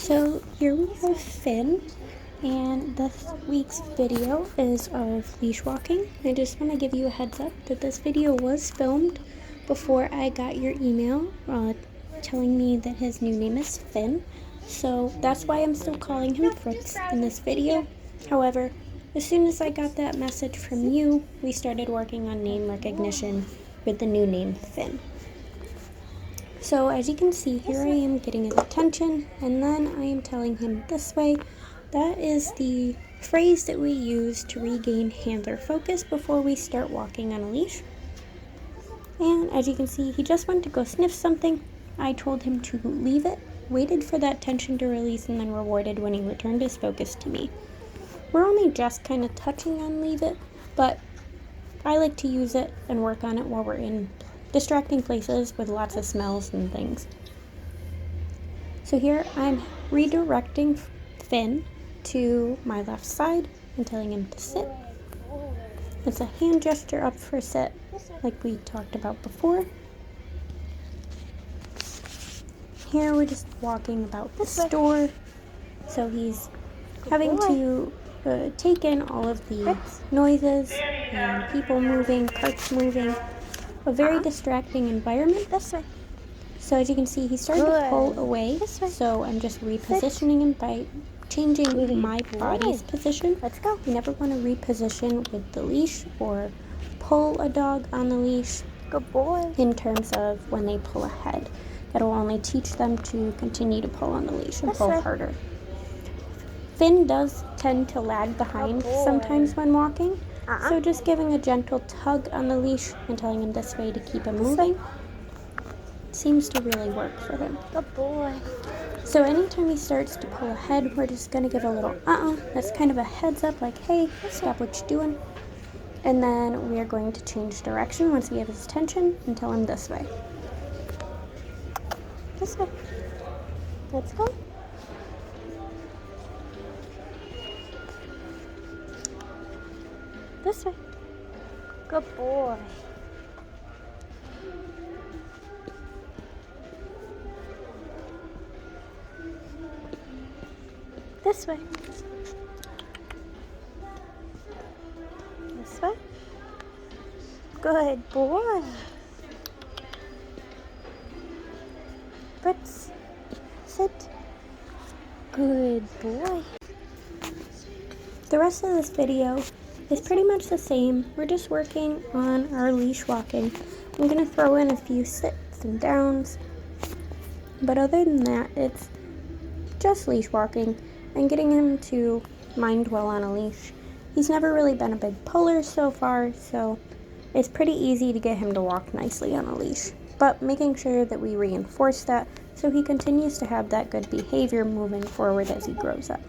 So here we have Finn, and this week's video is of leash walking. I just want to give you a heads up that this video was filmed before I got your email telling me that his new name is Finn. So that's why I'm still calling him Fritz in this video. However, as soon as I got that message from you, we started working on name recognition with the new name Finn. So as you can see, here I am getting his attention, and then I am telling him this way. That is the phrase that we use to regain handler focus before we start walking on a leash. And as you can see, he just went to go sniff something. I told him to leave it, waited for that tension to release, and then rewarded when he returned his focus to me. We're only just kind of touching on leave it, but I like to use it and work on it while we're in distracting places with lots of smells and things. So here I'm redirecting Finn to my left side and telling him to sit. It's a hand gesture up for sit, like we talked about before. Here we're just walking about the store, so he's having to take in all of the noises and people moving, carts moving. A very distracting environment. This way. So as you can see, he started to pull away. So I'm just repositioning him by changing my body's position. Let's go. You never want to reposition with the leash or pull a dog on the leash. Good boy. In terms of when they pull ahead. That'll only teach them to continue to pull on the leash and pull harder. Finn does tend to lag behind sometimes when walking. So just giving a gentle tug on the leash and telling him this way to keep him moving seems to really work for him. Good boy. So anytime he starts to pull ahead, we're just going to give a little That's kind of a heads up, like, hey, stop what you're doing. And then we are going to change direction once we have his attention and tell him this way. This way. Let's go. This way. Good boy. This way. This way. Good boy. Fritz, sit. Good boy. The rest of this video is pretty much the same. We're just working on our leash walking. I'm going to throw in a few sits and downs, but other than that, it's just leash walking and getting him to mind dwell on a leash. He's never really been a big puller so far, so it's pretty easy to get him to walk nicely on a leash, but making sure that we reinforce that so he continues to have that good behavior moving forward as he grows up.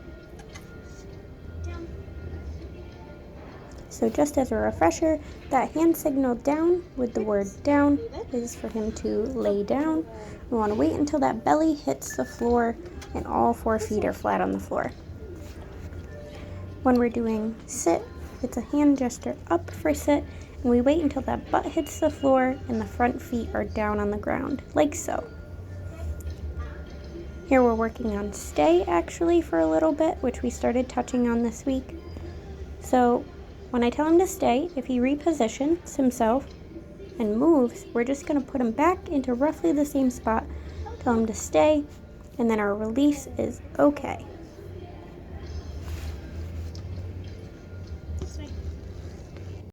So just as a refresher, that hand signal down with the word down is for him to lay down. We want to wait until that belly hits the floor and all 4 feet are flat on the floor. When we're doing sit, it's a hand gesture up for sit, and we wait until that butt hits the floor and the front feet are down on the ground, like so. Here we're working on stay actually for a little bit, which we started touching on this week. So when I tell him to stay, if he repositions himself and moves, we're just going to put him back into roughly the same spot, tell him to stay, and then our release is okay.